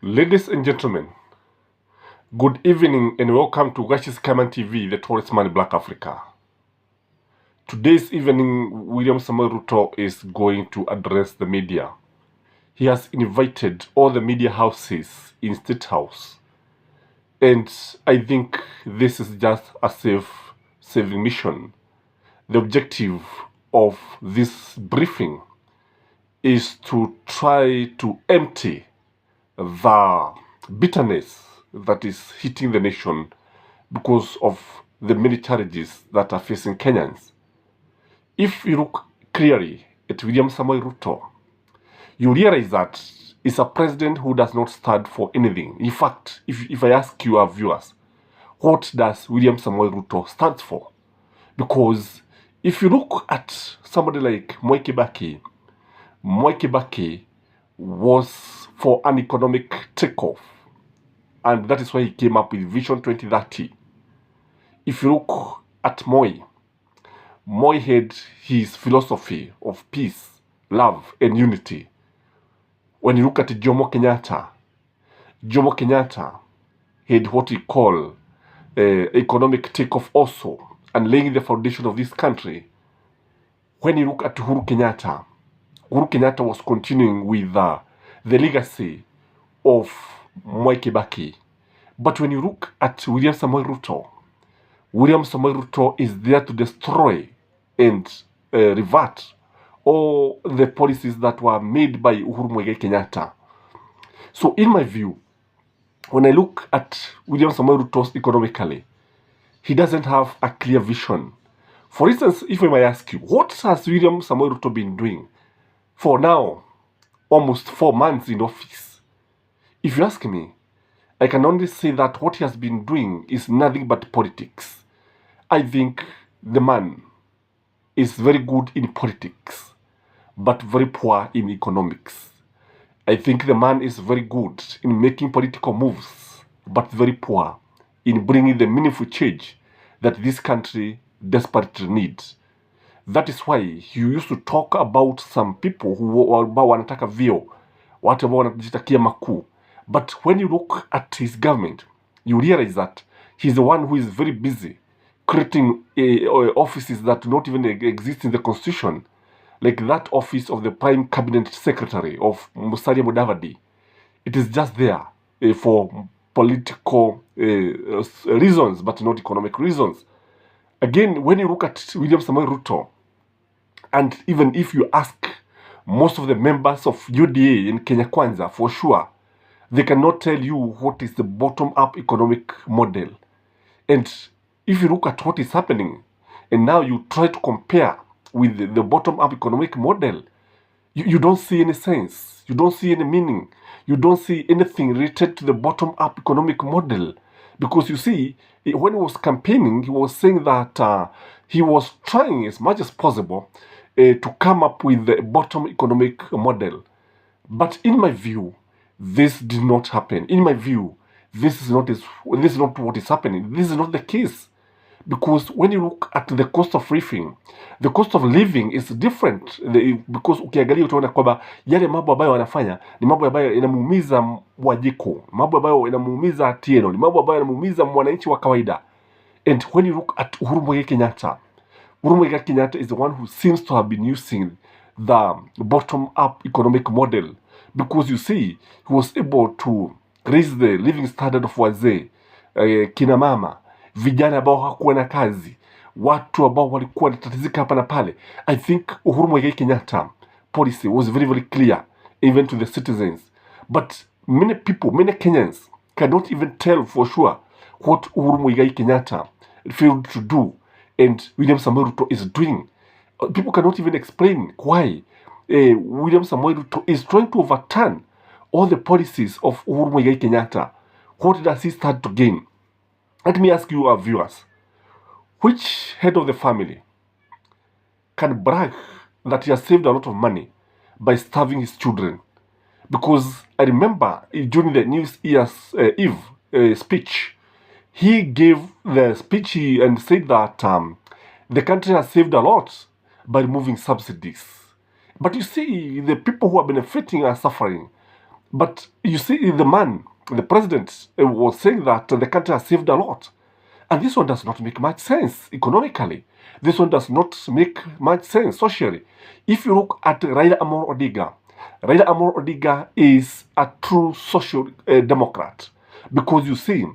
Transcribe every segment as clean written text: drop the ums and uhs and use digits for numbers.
Ladies and gentlemen, good evening and welcome to Gashi's Kaman TV, the tallest man in Black Africa. Today's evening, William Samoei Ruto is going to address the media. He has invited all the media houses in State House. And I think this is just a saving mission. The objective of this briefing is to try to empty the bitterness that is hitting the nation because of the many challenges that are facing Kenyans. If you look clearly at William Samoei Ruto, you realize that he's a president who does not stand for anything. In fact, if I ask you, our viewers, what does William Samoei Ruto stand for? Because if you look at somebody like Mwai Kibaki was for an economic takeoff, and that is why he came up with Vision 2030. If you look at Moi had his philosophy of peace, love, and unity. When you look at Jomo Kenyatta had what we call economic takeoff also, and laying the foundation of this country. When you look at Uhuru Kenyatta was continuing with the legacy of Mwai Kibaki. But when you look at William Samoei Ruto is there to destroy and revert all the policies that were made by Uhuru Muigai Kenyatta. So in my view, when I look at William Samoei Ruto economically, he doesn't have a clear vision. For instance, if I may ask you, what has William Samoei Ruto been doing for now almost 4 months in office? If you ask me, I can only say that what he has been doing is nothing but politics. I think the man is very good in politics, but very poor in economics. I think the man is very good in making political moves, but very poor in bringing the meaningful change that this country desperately needs. That is why he used to talk about some people who wanataka vio, watu ambao wanajitakia makuu. But when you look at his government, you realize that he's the one who is very busy creating offices that do not even exist in the constitution, like that office of the Prime Cabinet Secretary of Musalia Mudavadi. It is just there for political reasons, but not economic reasons. Again, when you look at William Samoei Ruto, and even if you ask most of the members of UDA in Kenya Kwanza, for sure, they cannot tell you what is the bottom-up economic model. And if you look at what is happening, and now you try to compare with the bottom-up economic model, you don't see any sense. You don't see any meaning. You don't see anything related to the bottom-up economic model. Because you see, when he was campaigning, he was saying that he was trying as much as possible to come up with the bottom economic model. But in my view, this did not happen. In my view, this is not what is happening. This is not the case. Because when you look at the cost of living, the cost of living is different. Because ukiangalia utaona kwamba yale mambo ambayo wanafanya ni mambo ambayo inamuumiza Wajiko, mambo ambayo inamuumiza Atieno, ni mambo ambayo inamuumiza mwananchi wa kawaida. And when you look at Uhuru Muigai Kenyatta is the one who seems to have been using the bottom-up economic model, because you see, he was able to raise the living standard of wazee, kina mama, vijana ambao hakuwa na kazi, watu ambao walikuwa wanatatizika hapa na pale. I think Uhuru Muigai Kenyatta policy was very, very clear, even to the citizens. But many people, many Kenyans cannot even tell for sure what Uhuru Muigai Kenyatta failed to do and William Samoei Ruto is doing. People cannot even explain why William Samoei Ruto is trying to overturn all the policies of Uhuru Muigai Kenyatta. What does he stand to gain? Let me ask you, our viewers, which head of the family can brag that he has saved a lot of money by starving his children? Because I remember during the New Year's Eve speech, he gave the speech and said that the country has saved a lot by removing subsidies. But you see, the people who are benefiting are suffering. But you see, the president, was saying that the country has saved a lot. And this one does not make much sense economically. This one does not make much sense socially. If you look at Raila Amolo Odinga is a true social democrat, because you see,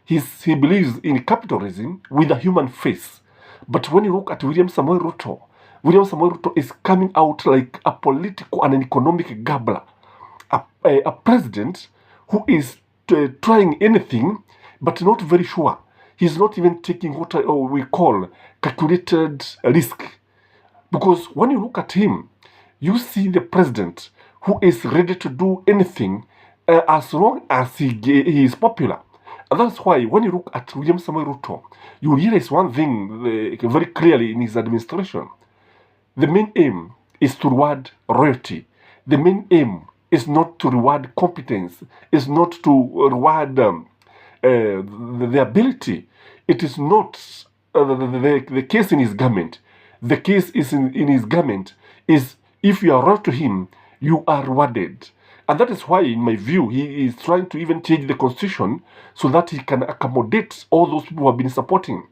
he believes in capitalism with a human face. But when you look at William Samoei Ruto is coming out like a political and an economic gambler, a president who is trying anything but not very sure. He's not even taking what we call calculated risk. Because when you look at him, you see the president who is ready to do anything as long as he is popular. And that's why when you look at William Samoei Ruto, you realize one thing very clearly in his administration. The main aim is to reward royalty. The main aim is not to reward competence, is not to reward the ability. It is not the case in his government. The case is in his government is if you are loyal to him, you are rewarded. And that is why, in my view, he is trying to even change the constitution so that he can accommodate all those people who have been supporting.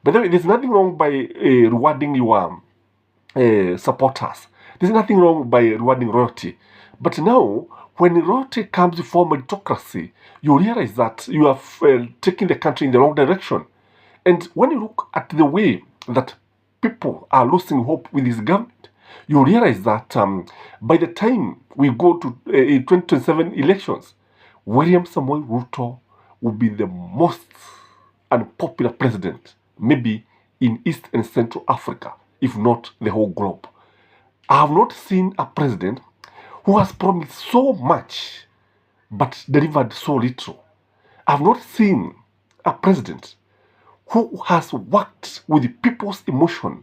By the way, there's nothing wrong by rewarding your supporters. There's nothing wrong by rewarding royalty. But now, when royalty comes before meritocracy, you realize that you are taking the country in the wrong direction. And when you look at the way that people are losing hope with this government, you realize that by the time we go to 2027 elections, William Samoei Ruto will be the most unpopular president, maybe in East and Central Africa, if not the whole globe. I have not seen a president who has promised so much but delivered so little. I have not seen a president who has worked with people's emotion,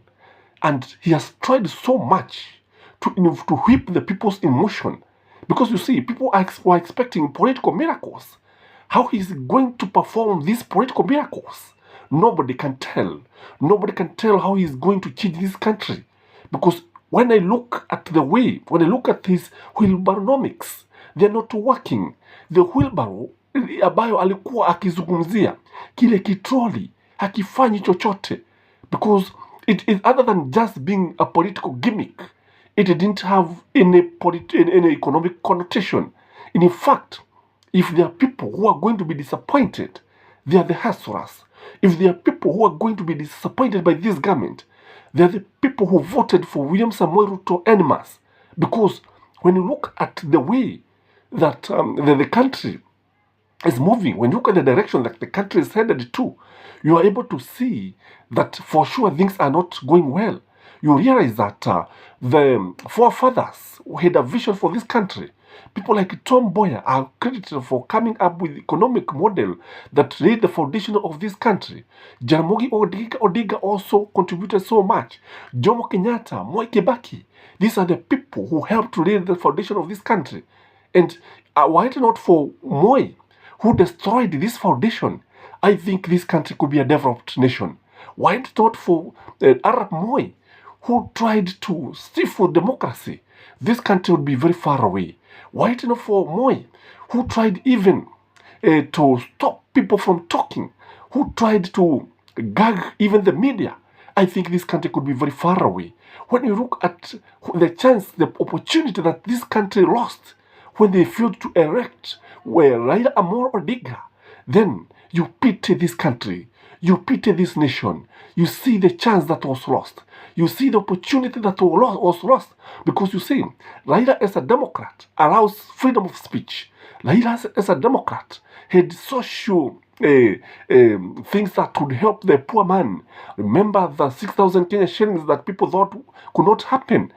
and he has tried so much to whip the people's emotion. Because you see, people were expecting political miracles. How he's going to perform these political miracles, nobody can tell. Nobody can tell how he's going to change this country. Because when I look at his wheelbarronomics, they're not working. The wheelbarrow ambayo alikuwa akizungumzia, kile kitroli hakifanyi chochote, because it is, other than just being a political gimmick, it didn't have any economic connotation. And in fact, if there are people who are going to be disappointed, they are the hustlers. If there are people who are going to be disappointed by this government, they are the people who voted for William Samoei Ruto en masse. Because when you look at the way that the country is moving, when you look at the direction that the country is headed to, you are able to see that for sure things are not going well. You realize that the forefathers had a vision for this country. People like Tom Mboya are credited for coming up with economic model that laid the foundation of this country. Jaramogi Odinga also contributed so much. Jomo Kenyatta, Mwai Kibaki, these are the people who helped to lay the foundation of this country. And were it not for Moi, who destroyed this foundation, I think this country could be a developed nation. Why it not for Arab Moi, who tried to stifle democracy, this country would be very far away. Why it not for Moi, who tried even to stop people from talking, who tried to gag even the media, I think this country could be very far away. When you look at the chance, the opportunity that this country lost when they failed to elect Raila Amolo Odinga, then you pity this country, you pity this nation, you see the chance that was lost, you see the opportunity that was lost, because you see, Raila as a Democrat allows freedom of speech. Raila as a Democrat had social things that would help the poor man. Remember the 6,000 Kenya shillings that people thought could not happen.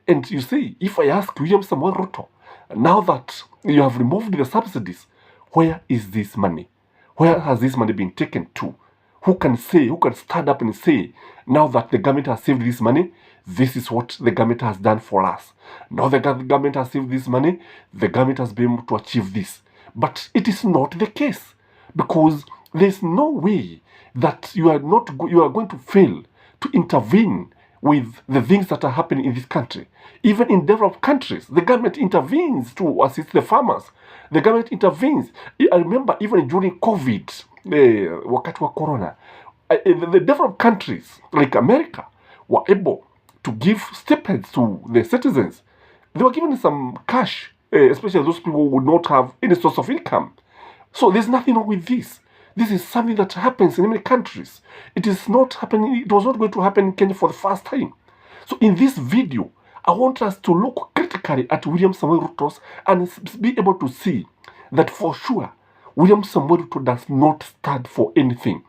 And you see, if I ask William Samoei Ruto, now that you have removed the subsidies, where is this money? Where has this money been taken to? Who can stand up and say, now that the government has saved this money, this is what the government has done for us. Now the government has saved this money, the government has been able to achieve this. But it is not the case, because there is no way that you are going to fail to intervene with the things that are happening in this country. Even in developed countries, the government intervenes to assist the farmers. The government intervenes. I remember even during COVID, wakati wa corona, the developed countries like America were able to give stipends to the citizens. They were given some cash, especially those people who would not have any source of income. So there's nothing wrong with this. This is something that happens in many countries. It is not happening. It was not going to happen in Kenya for the first time. So in this video, I want us to look critically at William Samoei Ruto's and be able to see that for sure, William Samoei Ruto does not stand for anything.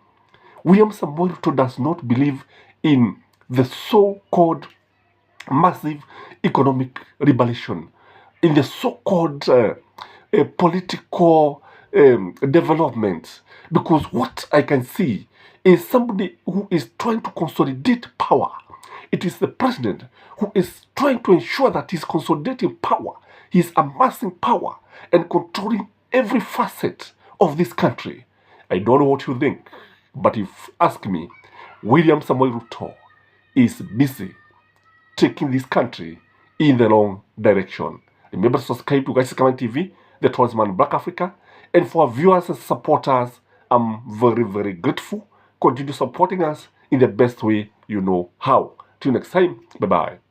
William Samoei Ruto does not believe in the so-called massive economic revolution, in the so-called political development, because what I can see is somebody who is trying to consolidate power. It is the president who is trying to ensure that he's consolidating power, he's amassing power and controlling every facet of this country. I don't know what you think, but if ask me, William Samoei Ruto is busy taking this country in the wrong direction. Remember to subscribe to Guys Comment TV, the Talisman Black Africa. And for our viewers and supporters, I'm very, very grateful. Continue supporting us in the best way you know how. Till next time, bye-bye.